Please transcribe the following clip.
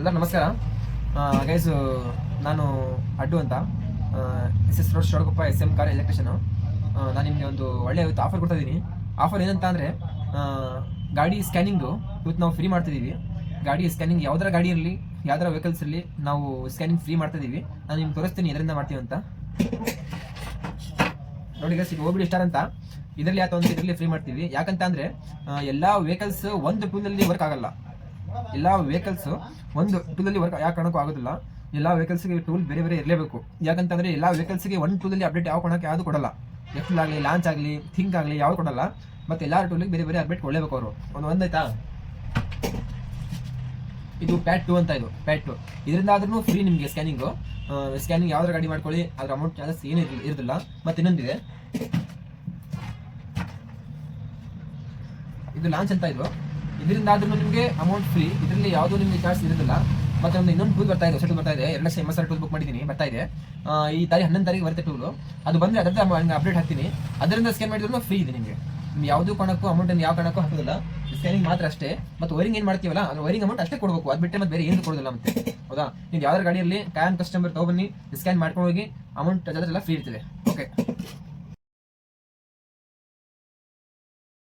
ಎಲ್ಲರೂ ನಮಸ್ಕಾರ ಗೈಸ್. ನಾನು ಅಡ್ಡು ಅಂತ SS ರೋಡ್ ಶಿವಗುಪ್ಪ SM ಕಾರ್ ಎಲೆಕ್ಟ್ರಿಷಿಯನು. ನಾನು ನಿಮಗೆ ಒಂದು ಒಳ್ಳೆಯ ಆಫರ್ ಕೊಡ್ತಾ ಇದ್ದೀನಿ. ಆಫರ್ ಏನಂತ ಅಂದರೆ ಗಾಡಿ ಸ್ಕ್ಯಾನಿಂಗು ಇವತ್ತು ನಾವು ಫ್ರೀ ಮಾಡ್ತಿದ್ದೀವಿ. ಗಾಡಿ ಸ್ಕ್ಯಾನಿಂಗ್ ಯಾವ್ದಾರ ಗಾಡಿ ಇರಲಿ, ಯಾವ್ದಾರ ವೆಹಿಕಲ್ಸ್ ಇರಲಿ, ನಾವು ಸ್ಕ್ಯಾನಿಂಗ್ ಫ್ರೀ ಮಾಡ್ತಾ ಇದ್ದೀವಿ. ನಾನು ನಿಮ್ಗೆ ತೋರಿಸ್ತೀನಿ ಇದರಿಂದ ಮಾಡ್ತೀವಿ ಅಂತ. ನೋಡಿ ಗೈಸ್, ಇದು OBD ಸ್ಟಾರ್ ಅಂತ, ಇದರಲ್ಲಿ ಯಾಕೆ ಒಂದು ಇದರಲ್ಲಿ ಫ್ರೀ ಮಾಡ್ತೀವಿ. ಯಾಕಂತ ಅಂದರೆ ಎಲ್ಲ ವೆಹಿಕಲ್ಸ್ ಒಂದು ಟೂಲಲ್ಲಿ ವರ್ಕ್ ಆಗಲ್ಲ. ಎಲ್ಲ ವೆಹಿಕಲ್ಸ್ ಒಂದು ಟೂಲಲ್ಲಿ ವರ್ಕ್ ಯಾವ ಕಾರಣಕ್ಕೂ ಆಗೋದಿಲ್ಲ. ಎಲ್ಲ ವೆಹಿಕಲ್ಸ್ಗೆ ಟೂಲ್ ಬೇರೆ ಬೇರೆ ಇರಲೇಬೇಕು. ಯಾಕಂತಂದರೆ ಎಲ್ಲ ವೆಹಿಕಲ್ಸ್ಗೆ ಒಂದು ಟೂಲಲ್ಲಿ ಅಪ್ಡೇಟ್ ಯಾವ ಕಾರಣಕ್ಕೆ ಯಾವುದು ಕೊಡಲ್ಲ. ಎಫ್ಲ್ ಆಗಲಿ, ಲಾಂಚ್ ಆಗಲಿ, ಥಿಂಕ್ ಆಗಲಿ ಯಾವುದು ಕೊಡಲ್ಲ. ಮತ್ತು ಎಲ್ಲ ಟೂಲಿಗೆ ಬೇರೆ ಬೇರೆ ಅಪ್ಡೇಟ್ ಕೊಡಲೇಬೇಕು ಅವರು. ಒಂದಾಯ್ತಾ? ಇದು ಪ್ಯಾಡ್ 2 ಅಂತ, ಇದು ಪ್ಯಾಡ್ 2. ಇದರಿಂದ ಆದ್ರೂ ಫ್ರೀ ನಿಮಗೆ ಸ್ಕ್ಯಾನಿಂಗ್ ಯಾವ್ದಾರ ಗಾಡಿ ಮಾಡ್ಕೊಳ್ಳಿ, ಅದ್ರ ಅಮೌಂಟ್ ಚಾರ್ಜಸ್ ಏನು ಇರೋದಿಲ್ಲ. ಮತ್ತು ಇನ್ನೊಂದಿದೆ, ಇದು ಲಾಂಚ್ ಅಂತ. ಇದರಿಂದ ಆದ್ರೂ ನಿಮಗೆ ಅಮೌಂಟ್ ಫ್ರೀ, ಇದರಲ್ಲಿ ಯಾವುದೂ ನಿಮಗೆ ಚಾರ್ಜ್ ಇರೋದಿಲ್ಲ. ಮತ್ತೆ ಒಂದು ಇನ್ನೊಂದು ಟೂಲ್ ಬರ್ತಾ ಇದೆ, ಹೊಸ ಟೂಲ್ ಬರ್ತಾ ಇದೆ. 2,80,000 ಟೂಲ್ ಬುಕ್ ಮಾಡಿದ್ದೀನಿ, ಬರ್ತಾ ಇದೆ. ಈ ತಾರೀಕು 11 ತಾರೀಕು ಬರುತ್ತೆ ಟೂಲು. ಅದು ಬಂದರೆ ಅದರಿಂದ ಅಪ್ಡೇಟ್ ಹಾಕ್ತೀನಿ. ಅದರಿಂದ ಸ್ಕ್ಯಾನ್ ಮಾಡಿದ್ರು ಫ್ರೀ ಇದೆ ನಿಮಗೆ. ಯಾವುದೂ ಕಾರಣಕ್ಕೂ ಅಮೌಂಟನ್ನು ಯಾವ ಕಾರಣಕ್ಕೂ ಹಾಕೋದಿಲ್ಲ, ಸ್ಕ್ಯಾನಿಂಗ್ ಮಾತ್ರ ಅಷ್ಟೇ. ಮತ್ತು ವೈರಿಂಗ್ ಏನು ಮಾಡ್ತೀವಲ್ಲ, ಅದು ವೈರಿಂಗ್ ಅಮೌಂಟ್ ಅಷ್ಟೇ ಕೊಡಬೇಕು. ಅದು ಬಿಟ್ಟರೆ ಮತ್ತೆ ಬೇರೆ ಏನು ಕೊಡೋದಿಲ್ಲ. ಮತ್ತೆ ಹೌದಾ, ನೀವು ಯಾವ್ದಾರ ಗಾಡಿಯಲ್ಲಿ ಕಾಯಂ ಕಸ್ಟಮರ್ ತೊಗೊಂಡು ಸ್ಕ್ಯಾನ್ ಮಾಡ್ಕೊಂಡು ಹೋಗಿ, ಅಮೌಂಟ್ ಅದೆಲ್ಲ ಫ್ರೀ ಇರ್ತದೆ. ಓಕೆ.